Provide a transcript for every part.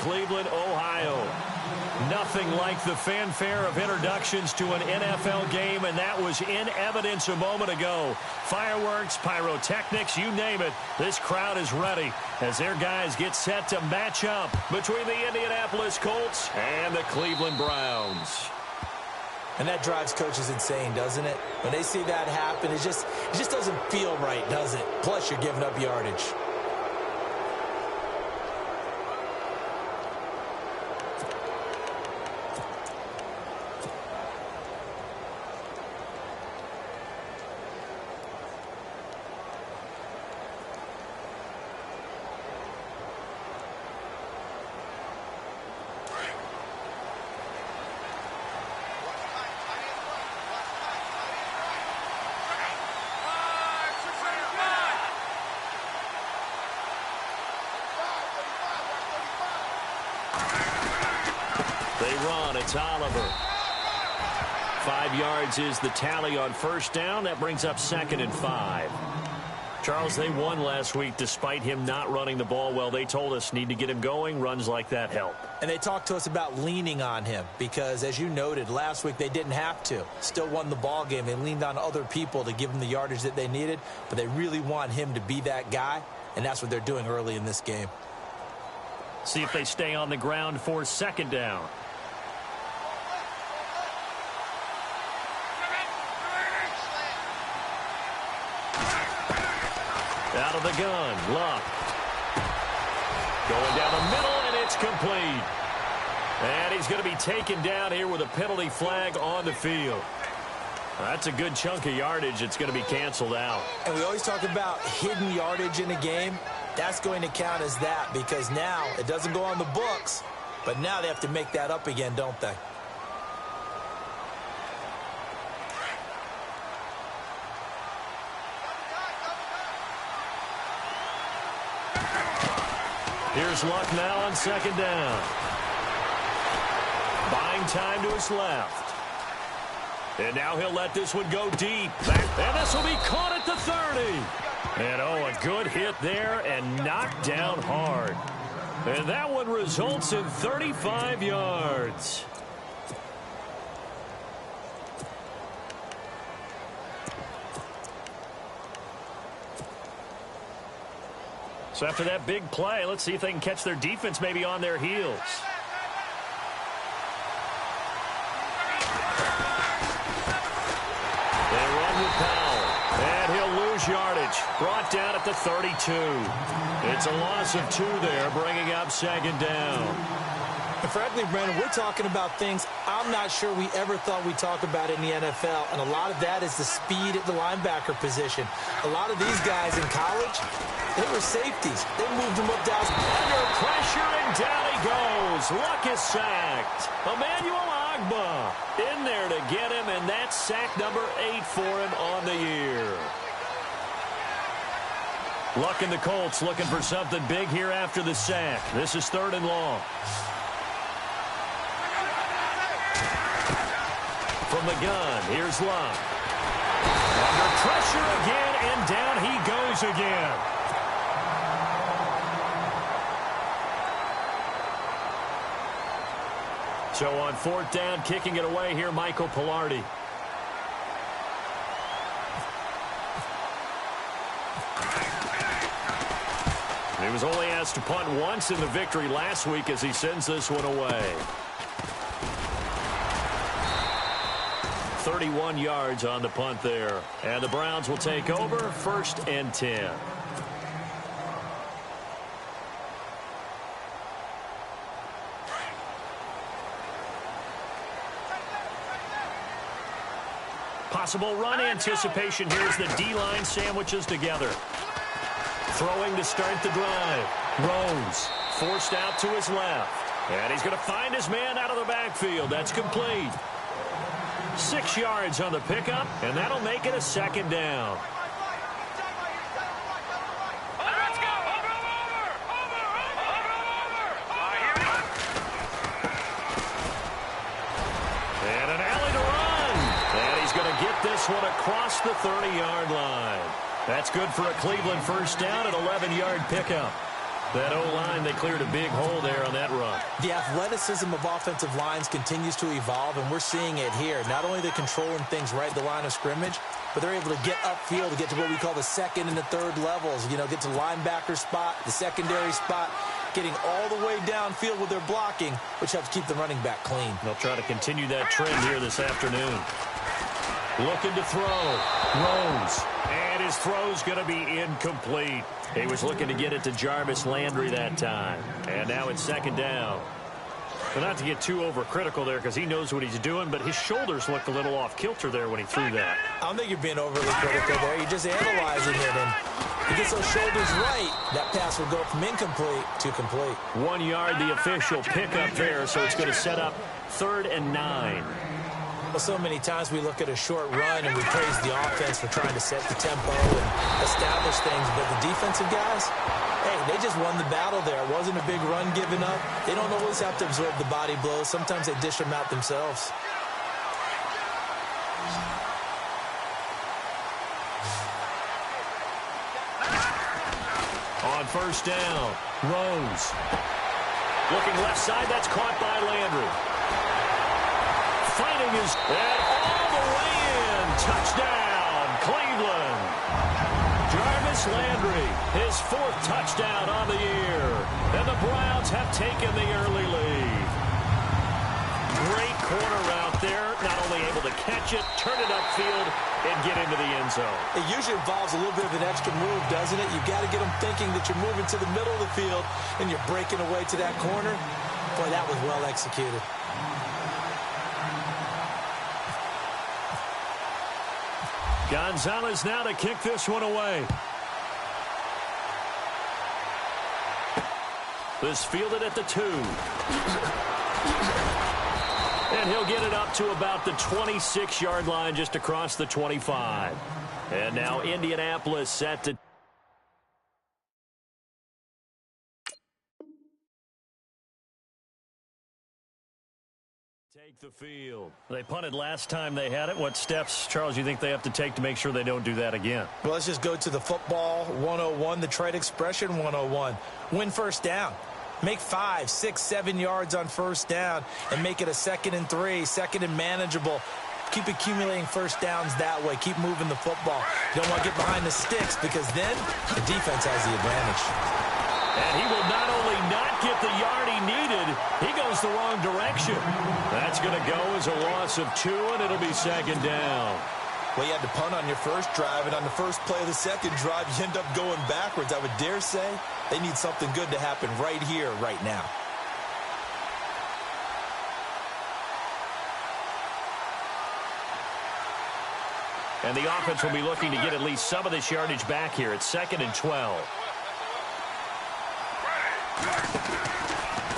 Cleveland, Ohio. Nothing like the fanfare of introductions to an NFL game, and that was in evidence a moment ago. Fireworks, pyrotechnics, you name it. This crowd is ready as their guys get set to match up between the Indianapolis Colts and the Cleveland Browns. And that drives coaches insane, doesn't it? When they see that happen, it just doesn't feel right, does it? Plus, you're giving up yardage. They run. It's Oliver. 5 yards is the tally on first down. That brings up 2nd and 5. Charles, they won last week despite him not running the ball well. They told us need to get him going. Runs like that help. And they talked to us about leaning on him because, as you noted, last week they didn't have to. Still won the ball game. They leaned on other people to give them the yardage that they needed, but they really want him to be that guy, and that's what they're doing early in this game. See if they stay on the ground for 2nd down. Out of the gun, Luck. Going down the middle, and it's complete. And he's going to be taken down here with a penalty flag on the field. That's a good chunk of yardage. It's going to be canceled out. And we always talk about hidden yardage in a game. That's going to count as that because now it doesn't go on the books, but now they have to make that up again, don't they? Here's Luck now on 2nd down. Buying time to his left. And now he'll let this one go deep. And this will be caught at the 30. And, oh, a good hit there and knocked down hard. And that one results in 35 yards. So after that big play, let's see if they can catch their defense maybe on their heels. They run with Powell, and he'll lose yardage. Brought down at the 32. It's a loss of 2 there, bringing up 2nd down. And frankly, Brandon, we're talking about things I'm not sure we ever thought we'd talk about in the NFL, and a lot of that is the speed at the linebacker position. A lot of these guys in college, they were safeties. They moved them up down. Under pressure, and down he goes. Luck is sacked. Emmanuel Ogbah in there to get him, and that's sack number 8 for him on the year. Luck and the Colts looking for something big here after the sack. This is 3rd and long. From the gun, here's Luck. Under pressure again, and down he goes again. So on 4th down, kicking it away here, Michael Pilardi. He was only asked to punt once in the victory last week as he sends this one away. 31 yards on the punt there. And the Browns will take over, 1st and 10. Possible run anticipation here as the D-line sandwiches together. Throwing to start the drive. Rose forced out to his left. And he's going to find his man out of the backfield. That's complete. 6 yards on the pickup, and that'll make it a 2nd down. And an alley to run. And he's going to get this one across the 30-yard line. That's good for a Cleveland 1st down, an 11-yard pickup. That O-line, they cleared a big hole there on that run. The athleticism of offensive lines continues to evolve, and we're seeing it here. Not only are they controlling things right at the line of scrimmage, but they're able to get upfield to get to what we call the second and the third levels. You know, get to linebacker spot, the secondary spot, getting all the way downfield with their blocking, which helps keep the running back clean. They'll try to continue that trend here this afternoon. Looking to throw. Rose. And his throw's going to be incomplete. He was looking to get it to Jarvis Landry that time. And now it's second down. But not to get too overcritical there because he knows what he's doing, but his shoulders looked a little off kilter there when he threw that. I don't think you're being overly critical there. You're just analyzing it, and he gets those shoulders right. That pass will go from incomplete to complete. 1 yard, the official pickup there, so it's going to set up 3rd and 9. Well, so many times we look at a short run and we praise the offense for trying to set the tempo and establish things, but the defensive guys, hey, they just won the battle there. It wasn't a big run given up. They don't always have to absorb the body blows. Sometimes they dish them out themselves. On first down, Rose. Looking left side, that's caught by Landry. Fighting his, and all the way in. Touchdown, Cleveland. Jarvis Landry, his 4th touchdown on the year. And the Browns have taken the early lead. Great corner route there. Not only able to catch it, turn it upfield, and get into the end zone. It usually involves a little bit of an extra move, doesn't it? You've got to get them thinking that you're moving to the middle of the field and you're breaking away to that corner. Boy, that was well executed. Gonzalez now to kick this one away. This fielded at the 2. And he'll get it up to about the 26-yard line, just across the 25. And now Indianapolis set to take the field. They punted last time they had it. What steps, Charles, you think they have to take to make sure they don't do that again? Well, let's just go to the football 101, the trade expression 101. Win first down. Make 5, 6, 7 yards on first down and make it a 2nd and 3, 2nd and manageable. Keep accumulating first downs that way. Keep moving the football. You don't want to get behind the sticks because then the defense has the advantage. And he will not only not get the yard he needed, he goes the wrong direction. That's going to go as a loss of 2, and it'll be second down. Well, you had to punt on your first drive, and on the first play of the second drive, you end up going backwards. I would dare say they need something good to happen right here, right now. And the offense will be looking to get at least some of this yardage back here. It's 2nd and 12.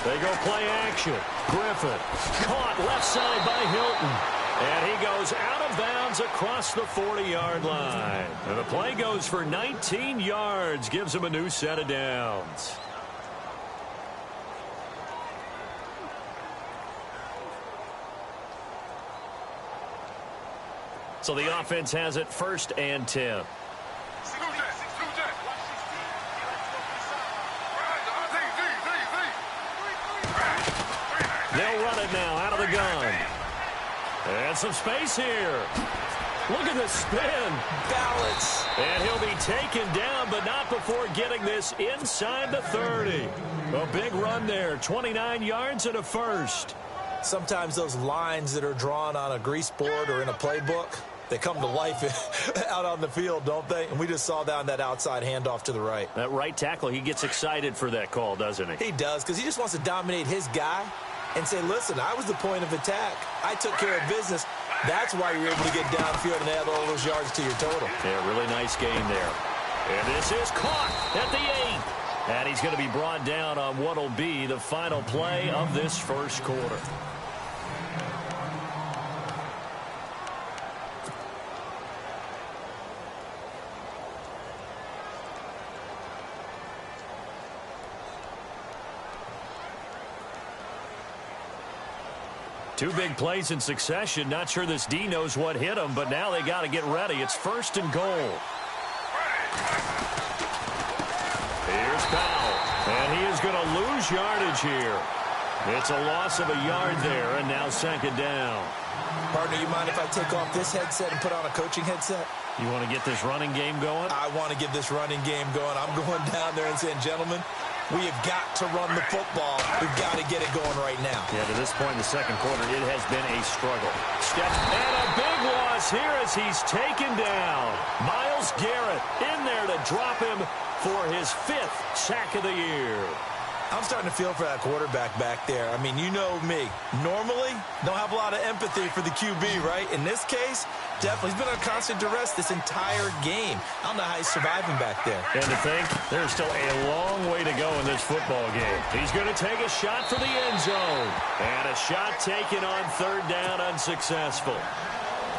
They go play action. Griffin caught left side by Hilton. And he goes out of bounds across the 40-yard line. And the play goes for 19 yards. Gives him a new set of downs. So the offense has it 1st and 10. They'll run it now out of the gun. And some space here. Look at the spin. Balance. And he'll be taken down, but not before getting this inside the 30. A big run there. 29 yards and a first. Sometimes those lines that are drawn on a grease board or in a playbook, they come to life out on the field, don't they? And we just saw down that outside handoff to the right. That right tackle, he gets excited for that call, doesn't he? He does, because he just wants to dominate his guy and say, listen, I was the point of attack. I took care of business. That's why you're able to get downfield and add all those yards to your total. Yeah, really nice game there. And this is caught at the 8. And he's going to be brought down on what will be the final play of this first quarter. Two big plays in succession. Not sure this D knows what hit him, but now they got to get ready. It's 1st and goal. Here's Powell. And lose yardage here. It's a loss of a yard there, and now second down. Partner, you mind if I take off this headset and put on a coaching headset? You want to get this running game going? I want to get this running game going. I'm going down there and saying, gentlemen, we have got to run the football. We've got to get it going right now. Yeah, to this point in the second quarter, it has been a struggle. And a big loss here as he's taken down. Myles Garrett in there to drop him for his 5th sack of the year. I'm starting to feel for that quarterback back there. I mean, you know me. Normally, don't have a lot of empathy for the QB, right? In this case, definitely. He's been on constant duress this entire game. I don't know how he's surviving back there. And to think, there's still a long way to go in this football game. He's going to take a shot for the end zone. And a shot taken on third down, unsuccessful.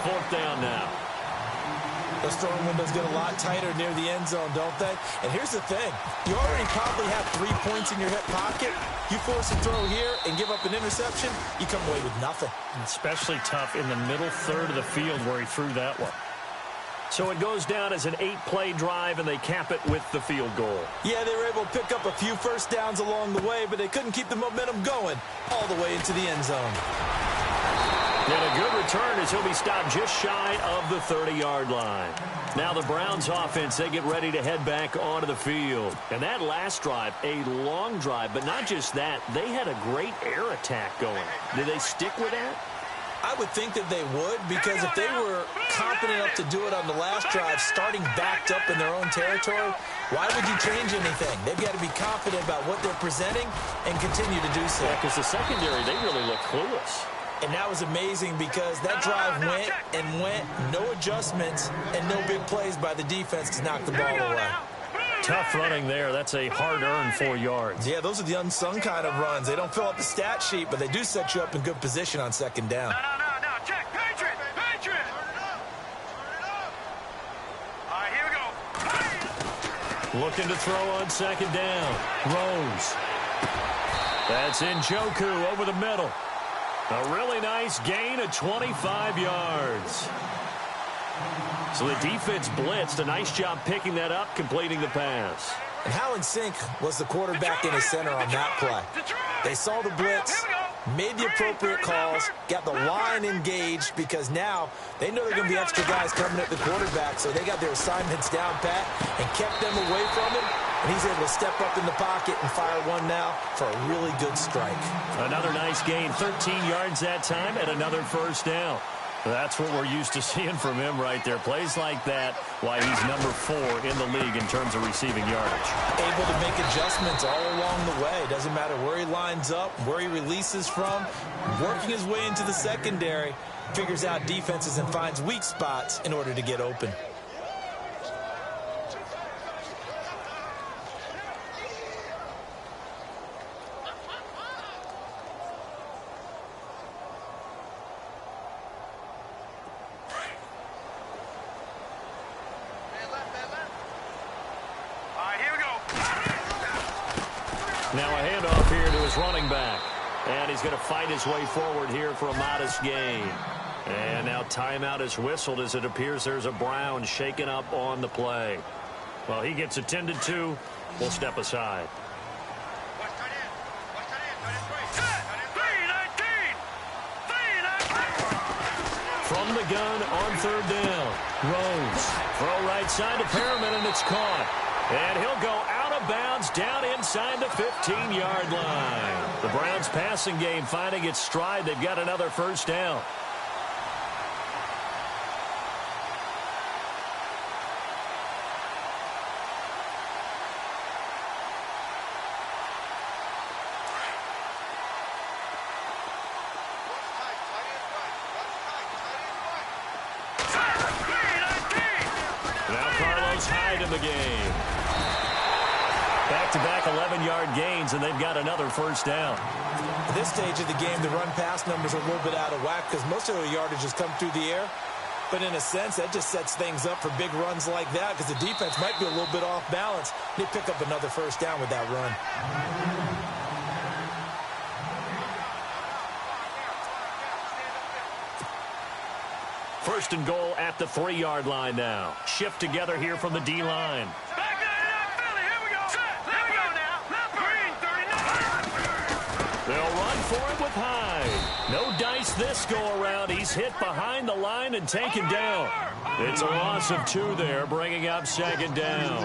Fourth down now. Those throwing windows get a lot tighter near the end zone, don't they? And here's the thing. You already probably have 3 points in your hip pocket. You force a throw here and give up an interception, you come away with nothing. Especially tough in the middle third of the field where he threw that one. So it goes down as an 8-play drive, and they cap it with the field goal. Yeah, they were able to pick up a few first downs along the way, but they couldn't keep the momentum going all the way into the end zone. And a good return as he'll be stopped just shy of the 30-yard line. Now the Browns offense, they get ready to head back onto the field. And that last drive, a long drive, but not just that, they had a great air attack going. Did they stick with that? I would think that they would, because if they were confident enough to do it on the last drive, starting backed up in their own territory, why would you change anything? They've got to be confident about what they're presenting and continue to do so. Yeah, because the secondary, they really look clueless. And that was amazing because that drive went and went, no adjustments, and no big plays by the defense to knock the ball away. Tough running there. That's a hard-earned 4 yards. Yeah, those are the unsung kind of runs. They don't fill up the stat sheet, but they do set you up in good position on second down. No. Check. Patriot. All right, here we go. Looking to throw on second down. Rose. That's Njoku over the middle. A really nice gain of 25 yards. So the defense blitzed. A nice job picking that up, completing the pass. And how in sync was the quarterback in his center on that play? They saw the blitz, made the appropriate calls, got the line engaged, because now they know they're going to be extra guys coming at the quarterback, so they got their assignments down pat and kept them away from him. And he's able to step up in the pocket and fire one now for a really good strike. Another nice gain, 13 yards that time, and another first down. That's what we're used to seeing from him right there. Plays like that, why he's number 4 in the league in terms of receiving yardage. Able to make adjustments all along the way. Doesn't matter where he lines up, where he releases from. Working his way into the secondary, figures out defenses and finds weak spots in order to get open. Now a handoff here to his running back. And he's going to fight his way forward here for a modest gain. And now timeout is whistled as it appears there's a Brown shaken up on the play. Well, he gets attended to. We'll step aside. From the gun on third down. Rose. Throw right side to Perriman, and it's caught. And he'll go out of bounds down inside the 15-yard line. The Browns passing game finding its stride. They've got another first down. In the game. Back-to-back 11-yard gains, and they've got another first down. At this stage of the game, the run-pass numbers are a little bit out of whack because most of the yardage has come through the air. But in a sense, that just sets things up for big runs like that because the defense might be a little bit off balance. They pick up another first down with that run. First and goal at the 3-yard line now. Shift together here from the D-line. Back that up, Philly. Here we go. Set. Here we go now. Green, 39. They'll run for it with Hyde. No dice this go-around. He's hit behind the line and taken down. It's a loss of 2 there, bringing up 2nd down.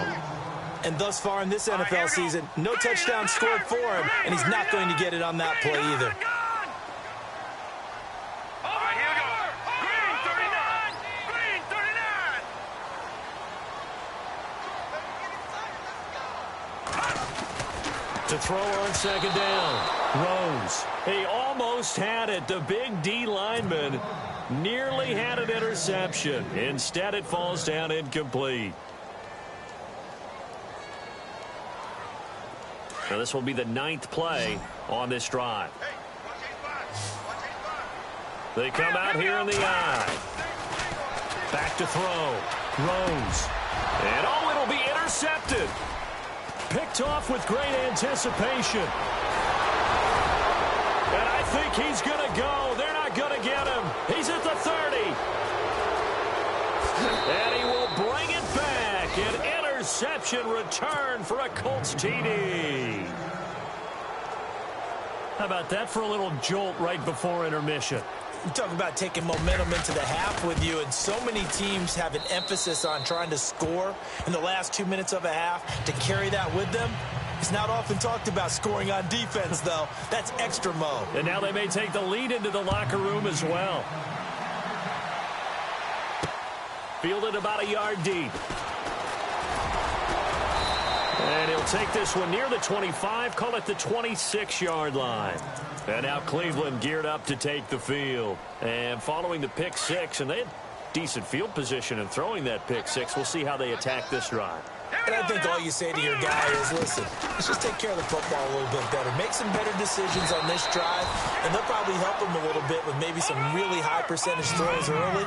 And thus far in this NFL season, no touchdown scored for him, and he's not going to get it on that play either. To throw on 2nd down. Rose. He almost had it. The big D lineman nearly had an interception. Instead, it falls down incomplete. Now, this will be the 9th play on this drive. They come out here in the eye. Back to throw. Rose. And oh, it'll be intercepted. Picked off with great anticipation. And I think he's going to go. They're not going to get him. He's at the 30. And he will bring it back. An interception return for a Colts TD. How about that for a little jolt right before intermission? You talk about taking momentum into the half with you, and so many teams have an emphasis on trying to score in the last 2 minutes of a half. To carry that with them, it's not often talked about scoring on defense, though. That's extra mode. And now they may take the lead into the locker room as well. Fielded about a yard deep. And he'll take this one near the 25, call it the 26-yard line. And now Cleveland geared up to take the field. And following the pick 6, and they had decent field position in throwing that pick 6. We'll see how they attack this drive. And I think all you say to your guy is, listen, let's just take care of the football a little bit better. Make some better decisions on this drive, and they'll probably help him a little bit with maybe some really high percentage throws early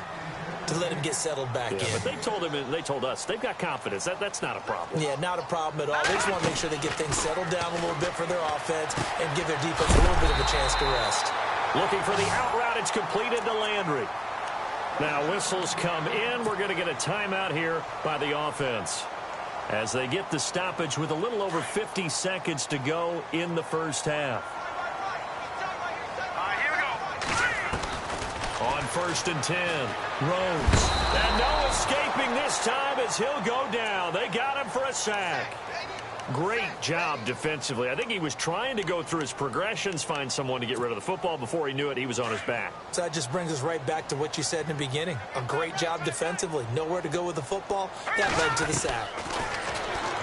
to let him get settled back in. But they told us they've got confidence. That's not a problem. Yeah, not a problem at all. They just want to make sure they get things settled down a little bit for their offense and give their defense a little bit of a chance to rest. Looking for the out route. It's completed to Landry. Now whistles come in. We're going to get a timeout here by the offense as they get the stoppage with a little over 50 seconds to go in the first half. On 1st and 10, Rose. And no escaping this time as he'll go down. They got him for a sack. Great job defensively. I think he was trying to go through his progressions, find someone to get rid of the football. Before he knew it, he was on his back. So that just brings us right back to what you said in the beginning. A great job defensively. Nowhere to go with the football. That led to the sack.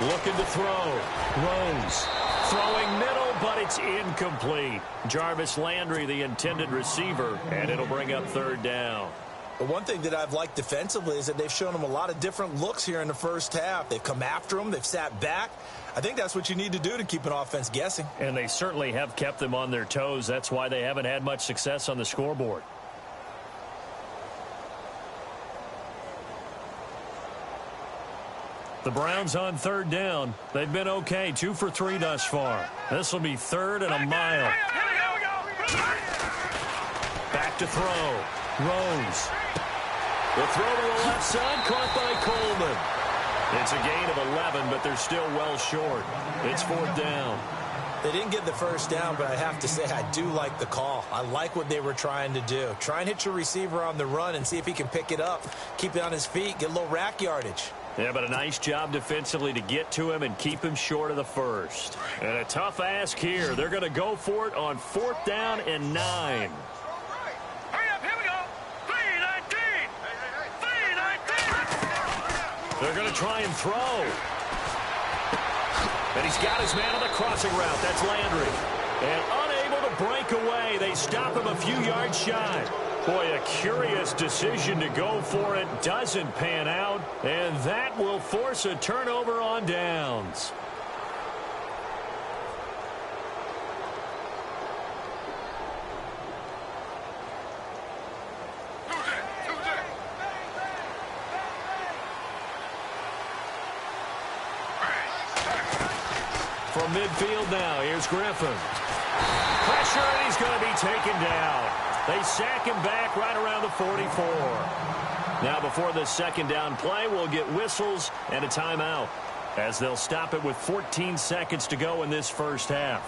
Looking to throw. Rose. Throwing middle, but it's incomplete. Jarvis Landry, the intended receiver, and it'll bring up 3rd down. But one thing that I've liked defensively is that they've shown him a lot of different looks here in the first half. They've come after him. They've sat back. I think that's what you need to do to keep an offense guessing. And they certainly have kept them on their toes. That's why they haven't had much success on the scoreboard. The Browns on 3rd down. They've been okay, 2 for 3 thus far. This will be 3rd and a mile. Back to throw. Rose. The throw to the left side, caught by Coleman. It's a gain of 11, but they're still well short. It's 4th down. They didn't get the first down, but I have to say I do like the call. I like what they were trying to do. Try and hit your receiver on the run and see if he can pick it up. Keep it on his feet, get a little rack yardage. Yeah, but a nice job defensively to get to him and keep him short of the first. And a tough ask here. They're going to go for it on 4th down and 9. Hurry up, here we go. 3-19. 3-19. They're going to try and throw. And he's got his man on the crossing route. That's Landry. And unable to break away. They stop him a few yards shy. Boy, a curious decision to go for it. Doesn't pan out. And that will force a turnover on downs. From midfield now, here's Griffin. Pressure, and he's going to be taken down. They sack him back right around the 44. Now before the 2nd down play, we'll get whistles and a timeout as they'll stop it with 14 seconds to go in this first half.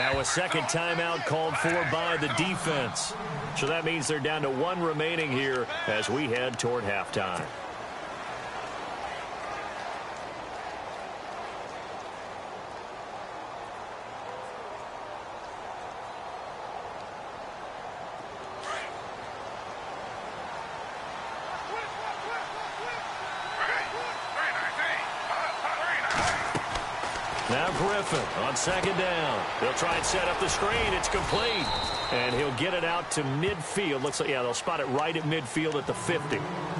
Now a second timeout called for by the defense. So that means they're down to one remaining here as we head toward halftime. Now Griffin on second down. They'll try and set up the screen. It's complete. And he'll get it out to midfield. Looks like, yeah, they'll spot it right at midfield at the 50.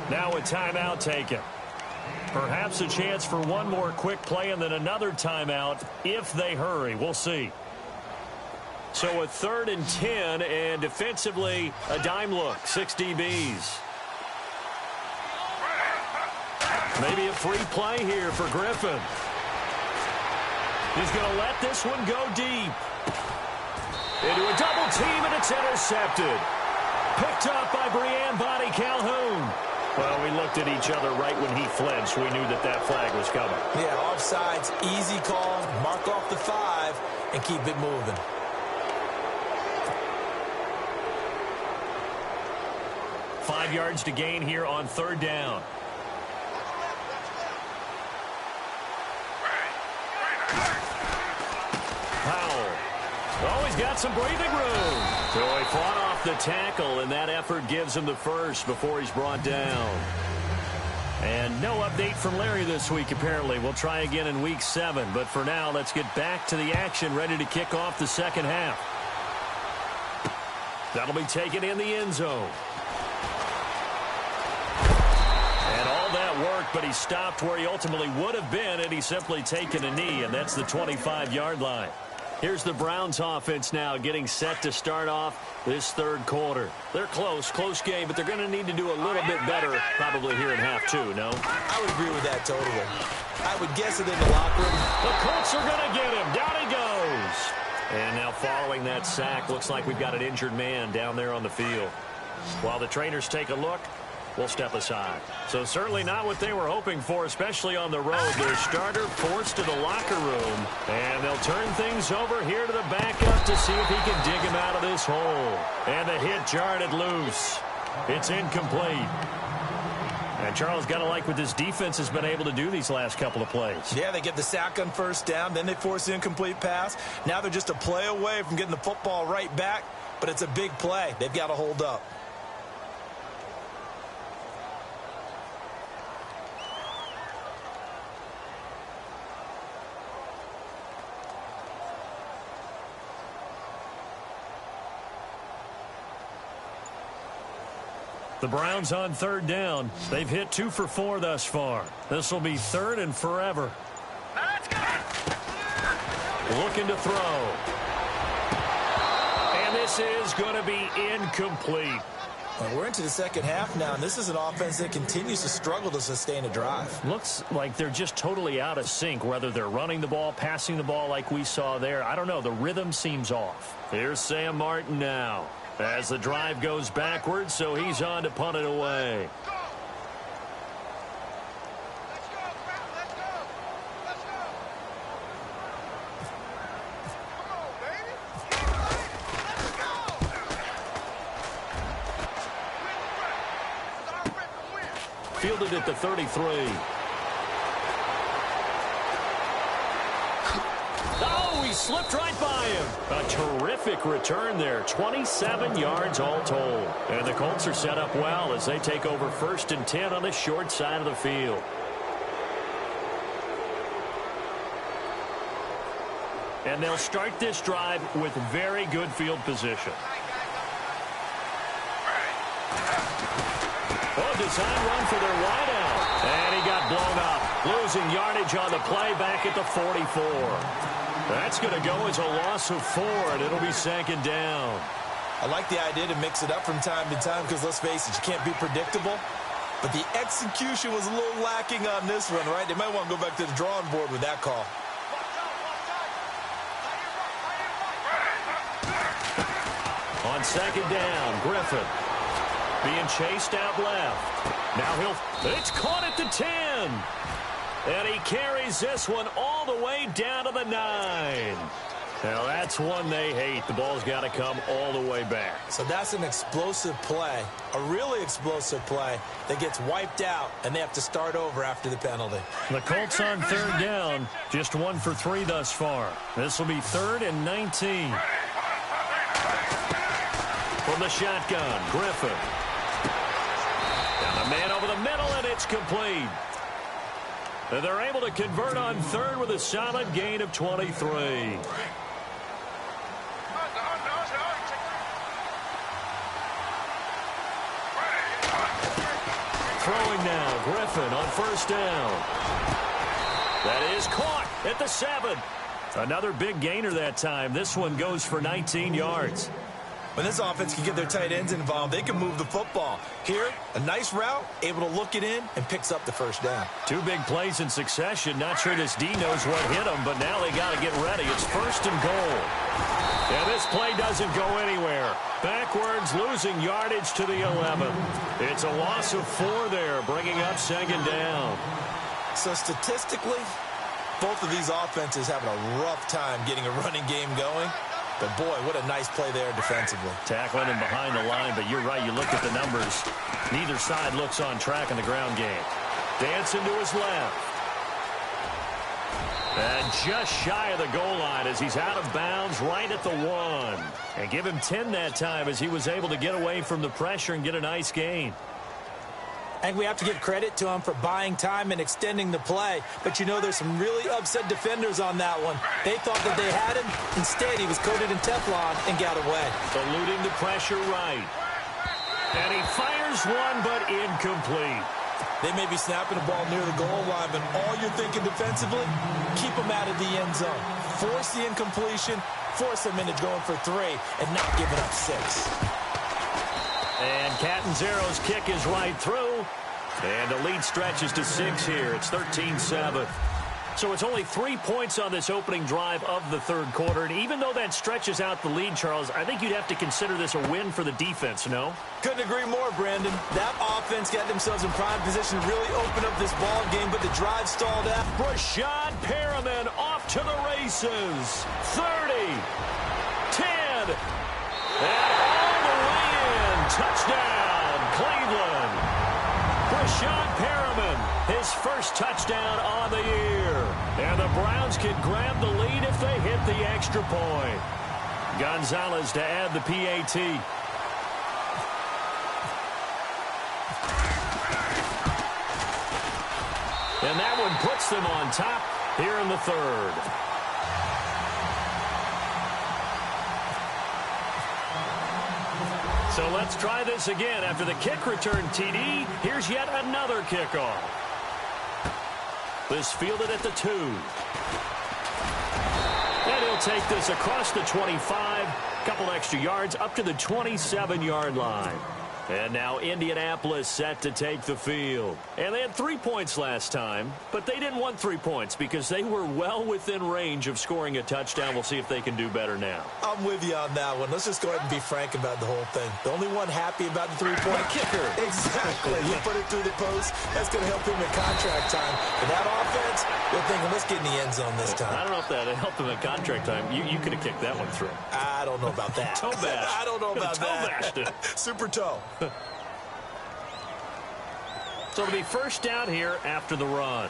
Now a timeout taken. Perhaps a chance for one more quick play and then another timeout if they hurry. We'll see. So a 3rd and 10, and defensively a dime look. 6 DBs. Maybe a free play here for Griffin. He's going to let this one go deep. Into a double team, and it's intercepted. Picked up by Brianne Bonnie Calhoun. Well, we looked at each other right when he flinched. We knew that that flag was coming. Yeah, offsides, easy call. Mark off the 5 and keep it moving. Five yards to gain here on 3rd down. Oh, he's got some breathing room. So he fought off the tackle, and that effort gives him the first before he's brought down. And no update from Larry this week, apparently. We'll try again in Week 7. But for now, let's get back to the action, ready to kick off the second half. That'll be taken in the end zone. And all that worked, but he stopped where he ultimately would have been, and he's simply taken a knee, and that's the 25-yard line. Here's the Browns offense now getting set to start off this 3rd quarter. They're close game, but they're going to need to do a little bit better probably here in half 2, no? I would agree with that totally. I would guess it in the locker room. The Colts are going to get him. Down he goes. And now following that sack, looks like we've got an injured man down there on the field. While the trainers take a look, we'll step aside. So certainly not what they were hoping for, especially on the road. Their starter forced to the locker room, and they'll turn things over here to the backup to see if he can dig him out of this hole. And the hit jarred it loose. It's incomplete. And Charles, got to like what this defense has been able to do these last couple of plays. Yeah, they get the sack on 1st down, then they force the incomplete pass. Now they're just a play away from getting the football right back, but it's a big play. They've got to hold up. The Browns on 3rd down. They've hit 2 for 4 thus far. This will be 3rd and forever. Looking to throw. And this is going to be incomplete. Well, we're into the second half now, and this is an offense that continues to struggle to sustain a drive. Looks like they're just totally out of sync, whether they're running the ball, passing the ball like we saw there. I don't know. The rhythm seems off. Here's Sam Martin now. As the drive goes backwards, so he's on to punt it away. Fielded at the 33. Oh, he slipped right by him. A terrific return there. 27 yards all told. And the Colts are set up well as they take over 1st and 10 on the short side of the field. And they'll start this drive with very good field position. Oh, design run for their wideout. And he got blown up. Losing yardage on the play back at the 44. That's going to go as a loss of 4, and it'll be 2nd down. I like the idea to mix it up from time to time because, let's face it, you can't be predictable. But the execution was a little lacking on this one, right? They might want to go back to the drawing board with that call. On 2nd down, Griffin being chased out left. Now it's caught at the 10. And he carries this one all the way down to the 9. Now, that's one they hate. The ball's got to come all the way back. So that's an explosive play, a really explosive play that gets wiped out, and they have to start over after the penalty. The Colts on third down, just 1 for 3 thus far. This will be 3rd and 19. From the shotgun, Griffin. Down a man over the middle, and it's complete. And they're able to convert on 3rd with a solid gain of 23. Throwing now, Griffin on 1st down. That is caught at the 7. Another big gainer that time. This one goes for 19 yards. When this offense can get their tight ends involved, they can move the football. Here, a nice route, able to look it in, and picks up the 1st down. 2 big plays in succession. Not sure this D knows what hit him, but now they got to get ready. It's 1st and goal. And this play doesn't go anywhere. Backwards, losing yardage to the 11. It's a loss of 4 there, bringing up 2nd down. So statistically, both of these offenses having a rough time getting a running game going. But, boy, what a nice play there defensively. Tackling him behind the line, but you're right. You look at the numbers. Neither side looks on track in the ground game. Dancing to his left. And just shy of the goal line as he's out of bounds right at the 1. And give him 10 that time as he was able to get away from the pressure and get a nice gain. I think we have to give credit to him for buying time and extending the play. But, you know, there's some really upset defenders on that one. They thought that they had him. Instead, he was coated in Teflon and got away. Eluding the pressure right. And he fires one, but incomplete. They may be snapping the ball near the goal line, but all you're thinking defensively, keep them out of the end zone. Force the incompletion, force them into going for 3, and not giving up 6. And Catanzaro's kick is right through. And the lead stretches to 6 here. It's 13-7. So it's only 3 points on this opening drive of the 3rd quarter. And even though that stretches out the lead, Charles, I think you'd have to consider this a win for the defense, no? Couldn't agree more, Brandon. That offense got themselves in prime position to really open up this ball game, but the drive stalled out. Rashad Perriman off to the races. 30, 10, and all the way in. Touchdown, Cleveland. Rashad Perriman, his first touchdown on the year. And the Browns can grab the lead if they hit the extra point. Gonzalez to add the PAT. And that one puts them on top here in the 3rd. So let's try this again. After the kick return TD, here's yet another kickoff. This fielded at the 2. And he'll take this across the 25, couple extra yards up to the 27-yard line. And now Indianapolis set to take the field. And they had 3 points last time, but they didn't want 3 points because they were well within range of scoring a touchdown. We'll see if they can do better now. I'm with you on that one. Let's just go ahead and be frank about the whole thing. The only one happy about the 3-point kicker. Exactly. You put it through the post. That's going to help him in contract time. But that offense, they're thinking, let's get in the end zone this time. I don't know if that helped him in contract time. You could have kicked that one through. I don't know about that. Toe bash. I don't know about that. Toe bashed it. Super toe. So it'll be 1st down here after the run.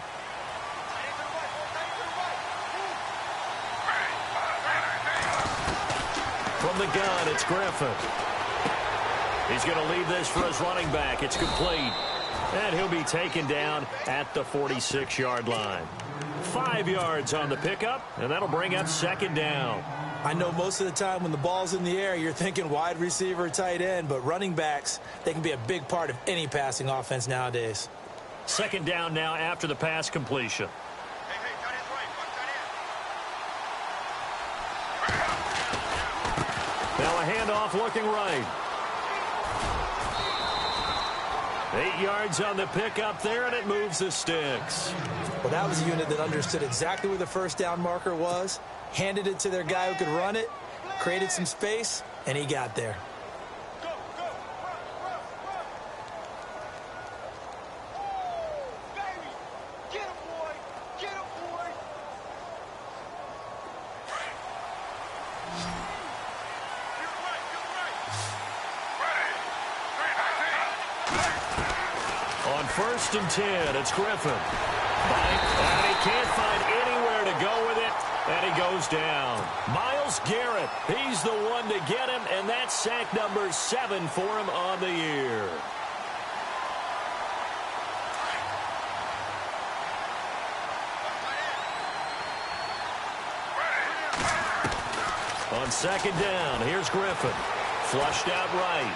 From the gun, it's Griffin. He's going to leave this for his running back. It's complete. And he'll be taken down at the 46-yard line. 5 yards on the pickup, and that'll bring up 2nd down. I know most of the time when the ball's in the air, you're thinking wide receiver, tight end, but running backs, they can be a big part of any passing offense nowadays. 2nd down now after the pass completion. Now a handoff looking right. 8 yards on the pickup there, and it moves the sticks. Well, that was a unit that understood exactly where the 1st down marker was, handed it to their guy who could run it, created some space, and he got there. On 1st and 10, it's Griffin. And he can't find anywhere to go with it, and he goes down. Myles Garrett, he's the one to get him, and that's sack number 7 for him on the year. On 2nd down, here's Griffin. Flushed out right.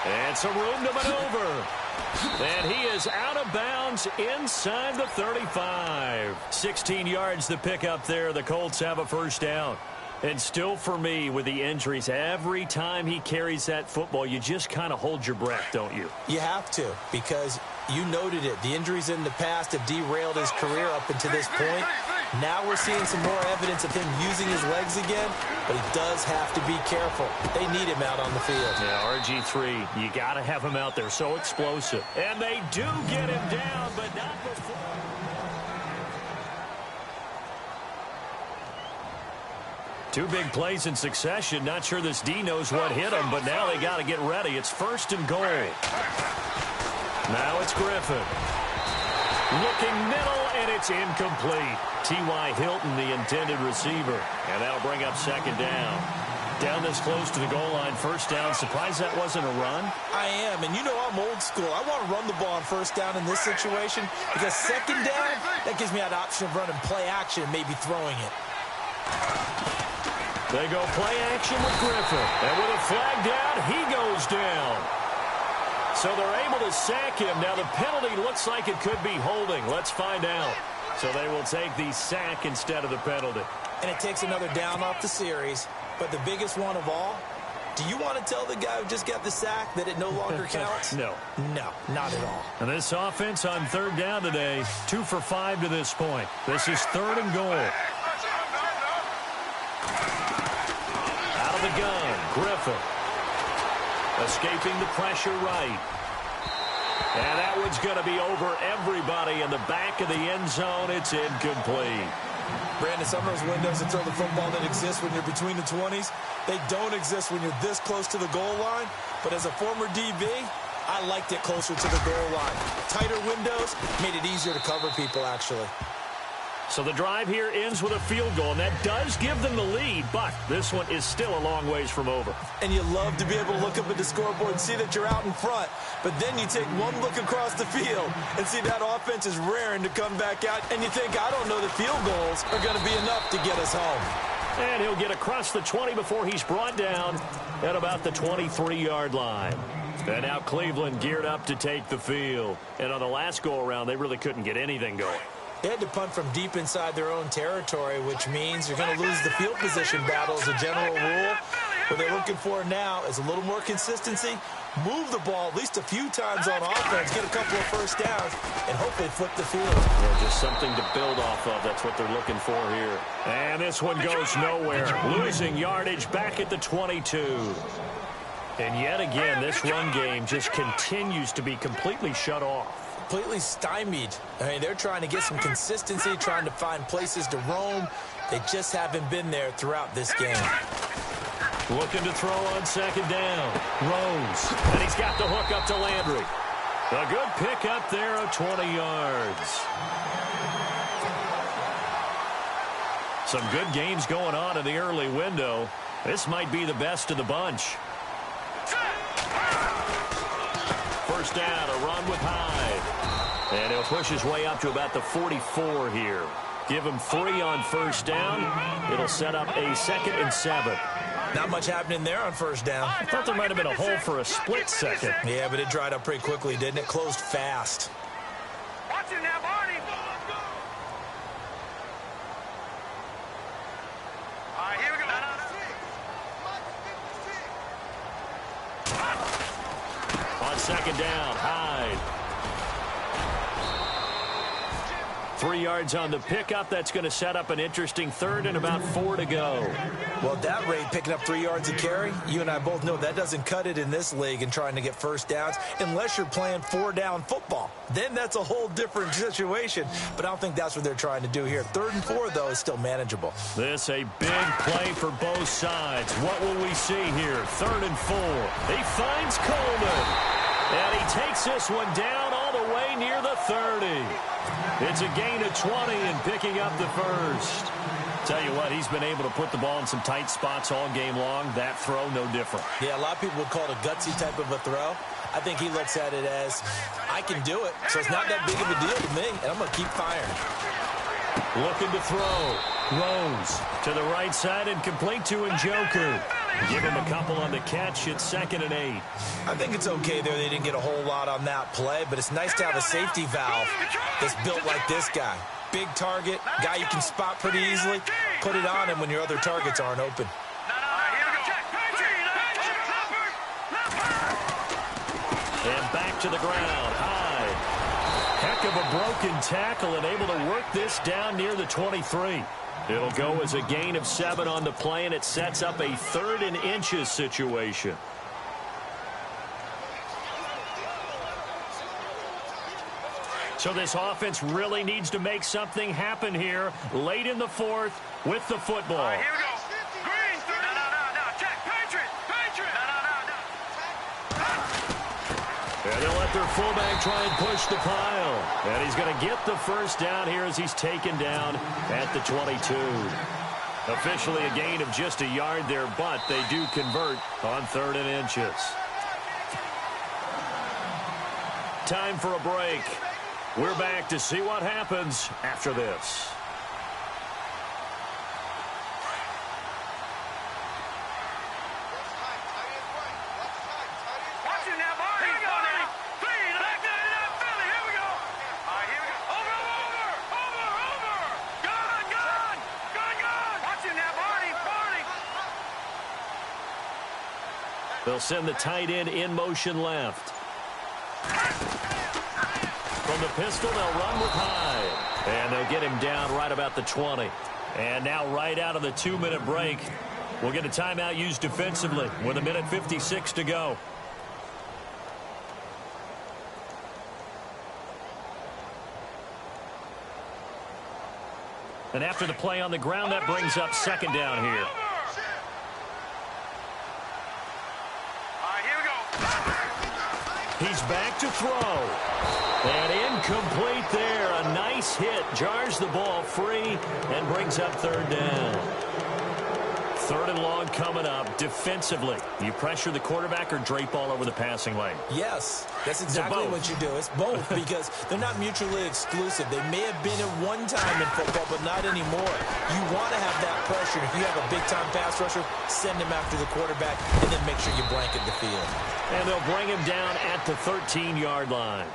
And some room to maneuver. And he is out of bounds inside the 35. 16 yards to pick up there. The Colts have a 1st down. And still for me, with the injuries, every time he carries that football, you just kind of hold your breath, don't you? You have to, because you noted it. The injuries in the past have derailed his career up until this point. Now we're seeing some more evidence of him using his legs again, but he does have to be careful. They need him out on the field. Yeah, RG3, you got to have him out there. So explosive. And they do get him down, but not before. Two big plays in succession. Not sure this D knows what hit him, but now they got to get ready. It's 1st and goal. Now it's Griffin. Looking middle, and it's incomplete. T.Y. Hilton, the intended receiver. And that'll bring up 2nd down. Down this close to the goal line, 1st down. Surprised that wasn't a run? I am, and you know I'm old school. I want to run the ball on 1st down in this situation, because 2nd down, that gives me that option of running play action and maybe throwing it. They go play action with Griffin. And with a flag down, he goes down. So they're able to sack him. Now the penalty looks like it could be holding. Let's find out. So they will take the sack instead of the penalty. And it takes another down off the series. But the biggest one of all, do you want to tell the guy who just got the sack that it no longer counts? No. No, not at all. And this offense on 3rd down today, 2 for 5 to this point. This is 3rd and goal. Out of the gun, Griffin. Escaping the pressure right. And that one's going to be over everybody in the back of the end zone. It's incomplete. Brandon, some of those windows to throw the football that exist when you're between the 20s, they don't exist when you're this close to the goal line. But as a former DB, I liked it closer to the goal line. Tighter windows made it easier to cover people, actually. So the drive here ends with a field goal, and that does give them the lead, but this one is still a long ways from over. And you love to be able to look up at the scoreboard and see that you're out in front, but then you take one look across the field and see that offense is raring to come back out, and you think, I don't know that field goals are going to be enough to get us home. And he'll get across the 20 before he's brought down at about the 23-yard line. And now Cleveland geared up to take the field. And on the last go-around, they really couldn't get anything going. They had to punt from deep inside their own territory, which means you're going to lose the field position battle as a general rule. What they're looking for now is a little more consistency, move the ball at least a few times on offense, get a couple of 1st downs, and hopefully flip the field. Yeah, just something to build off of. That's what they're looking for here. And this one goes nowhere. Losing yardage back at the 22. And yet again, this run game just continues to be completely shut off. Completely stymied. I mean, they're trying to get some consistency, trying to find places to roam. They just haven't been there throughout this game. Looking to throw on 2nd down. Rose. And he's got the hook up to Landry. A good pick up there of 20 yards. Some good games going on in the early window. This might be the best of the bunch. 1st down, a run with Hyde. And he'll push his way up to about the 44 here. Give him 3 on 1st down. It'll set up a 2nd and 7. Not much happening there on 1st down. I thought there might have been a hole for a split second. Yeah, but it dried up pretty quickly, didn't it? Closed fast. Watch it now, Barney. All right, here we go. On 2nd down, Hyde. 3 yards on the pickup. That's going to set up an interesting 3rd and about 4 to go. Well, at that rate, picking up 3 yards a carry, you and I both know that doesn't cut it in this league and trying to get first downs unless you're playing 4-down football. Then that's a whole different situation, but I don't think that's what they're trying to do here. 3rd and 4, though, is still manageable. This a big play for both sides. What will we see here? 3rd and 4. He finds Coleman, and he takes this one down all the way near the 30. It's a gain of 20 and picking up the first. Tell you what, he's been able to put the ball in some tight spots all game long. That throw, no different. Yeah, a lot of people would call it a gutsy type of a throw. I think he looks at it as, I can do it, so it's not that big of a deal to me, and I'm going to keep firing. Looking to throw. Rose to the right side and complete to Njoku. Give him a couple on the catch. It's 2nd and 8. I think it's okay there. They didn't get a whole lot on that play, but it's nice to have a safety valve that's built like this guy. Big target, guy you can spot pretty easily. Put it on him when your other targets aren't open. And back to the ground. Hyde. Heck of a broken tackle and able to work this down near the 23. It'll go as a gain of 7 on the play, and it sets up a 3rd and inches situation. So this offense really needs to make something happen here late in the 4th with the football. All right, here we go. Green. No. Check. Patriot. No. And they'll let their fullback try and push the pile. And he's going to get the first down here as he's taken down at the 22. Officially a gain of just a yard there, but they do convert on 3rd and inches. Time for a break. We're back to see what happens after this. Watch it now, Barney. Here we go now. Clean. Back to Philly. Here we go. All right, here we go. Over. Gun. Watch it now, Barney. They'll send the tight end in motion left. From the pistol, they'll run with Hyde. And they'll get him down right about the 20. And now right out of the 2-minute break, we'll get a timeout used defensively with 1:56 to go. And after the play on the ground, that brings up 2nd down here. All right, here we go. He's back to throw. And incomplete there. A nice hit. Jars the ball free and brings up 3rd down. 3rd and long coming up. Defensively, you pressure the quarterback or drape all over the passing lane? Yes, that's exactly what you do. It's both because they're not mutually exclusive. They may have been at one time in football, but not anymore. You want to have that pressure. If you have a big-time pass rusher, send him after the quarterback and then make sure you blanket the field. And they'll bring him down at the 13-yard line.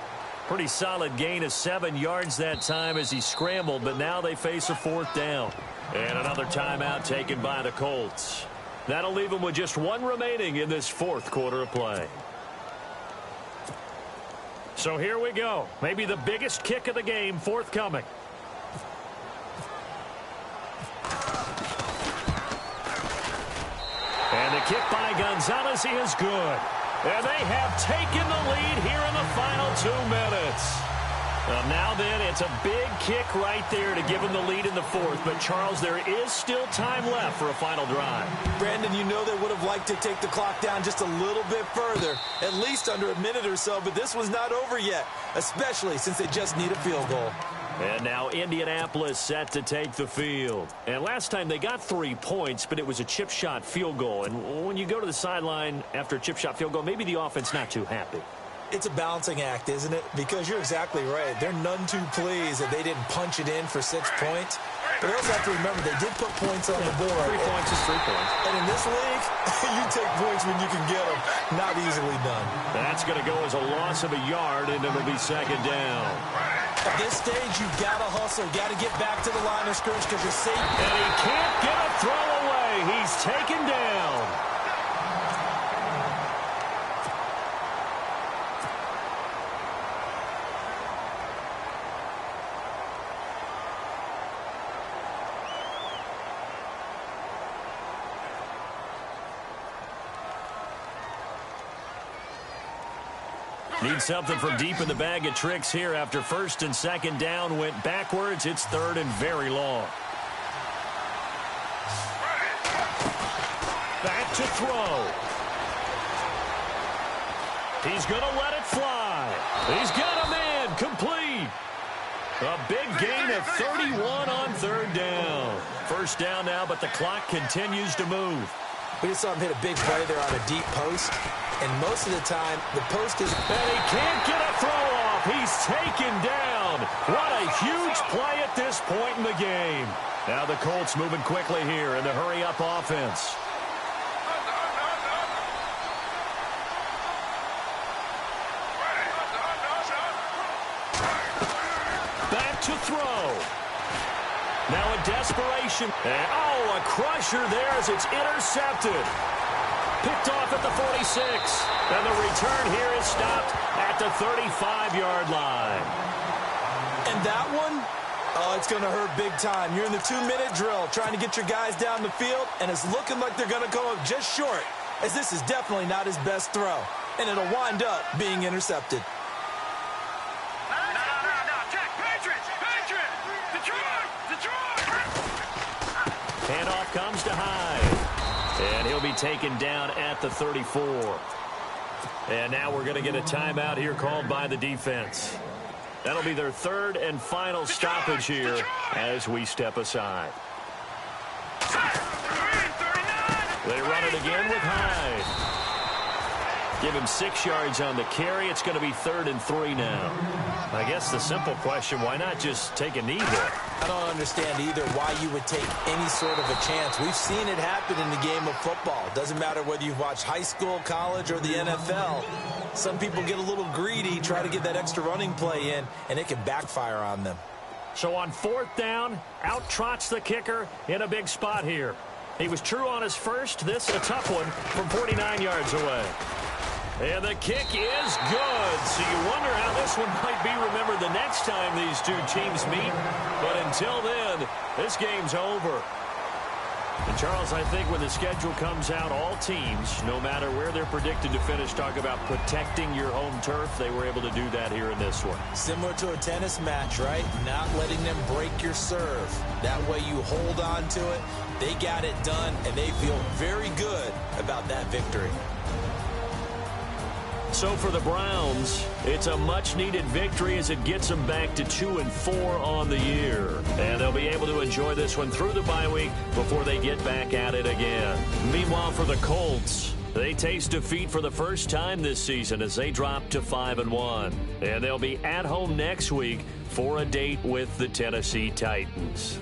Pretty solid gain of 7 yards that time as he scrambled, but now they face a 4th down. And another timeout taken by the Colts. That'll leave them with just 1 remaining in this 4th quarter of play. So here we go. Maybe the biggest kick of the game forthcoming. And the kick by Gonzalez is good. And they have taken the lead here in the final 2 minutes. Now then, it's a big kick right there to give them the lead in the 4th. But, Charles, there is still time left for a final drive. Brandon, you know they would have liked to take the clock down just a little bit further, at least under a minute or so. But this one's not over yet, especially since they just need a field goal. And now Indianapolis set to take the field. And last time they got 3 points, but it was a chip shot field goal. And when you go to the sideline after a chip shot field goal, maybe the offense not too happy. It's a balancing act, isn't it? Because you're exactly right. They're none too pleased that they didn't punch it in for 6 points. But they also have to remember they did put points on the board. 3 points is 3 points. And in this league, you take points when you can get them. Not easily done. That's going to go as a loss of a yard, and it'll be 2nd down. At this stage, you got to hustle. Got to get back to the line of scrimmage because you're safe. And he can't get a throw away. He's taken down. Need something from deep in the bag of tricks here after first and second down went backwards. It's third and very long. Back to throw. He's going to let it fly. He's got a man complete. A big gain of 31 on third down. First down now, but the clock continues to move. We just saw him hit a big play there on a deep post. And most of the time, the post is... And he can't get a throw off. He's taken down. What a huge play at this point in the game. Now the Colts moving quickly here in the hurry-up offense. Back to throw. Now in desperation. And, oh, a crusher there as it's intercepted. Picked off at the 46. And the return here is stopped at the 35-yard line. And that one, oh, it's going to hurt big time. You're in the 2-minute drill trying to get your guys down the field, and it's looking like they're going to go up just short, as this is definitely not his best throw. And it'll wind up being intercepted. Handoff comes to Hyde. And he'll be taken down at the 34. And now we're going to get a timeout here called by the defense. That'll be their third and final stoppage here as we step aside. They run it again with Hyde. Give him 6 yards on the carry. It's going to be 3rd and 3 now. I guess the simple question, why not just take a knee there? I don't understand either why you would take any sort of a chance. We've seen it happen in the game of football. Doesn't matter whether you've watched high school, college, or the NFL. Some people get a little greedy, try to get that extra running play in, and it can backfire on them. So on 4th down, out trots the kicker in a big spot here. He was true on his first. This a tough one from 49 yards away. And the kick is good. So you wonder how this one might be remembered the next time these two teams meet. But until then, this game's over. And Charles, I think when the schedule comes out, all teams, no matter where they're predicted to finish, talk about protecting your home turf. They were able to do that here in this one. Similar to a tennis match, right? Not letting them break your serve. That way you hold on to it. They got it done, and they feel very good about that victory. So for the Browns, it's a much-needed victory as it gets them back to 2-4 on the year. And they'll be able to enjoy this one through the bye week before they get back at it again. Meanwhile, for the Colts, they taste defeat for the first time this season as they drop to 5-1. And they'll be at home next week for a date with the Tennessee Titans.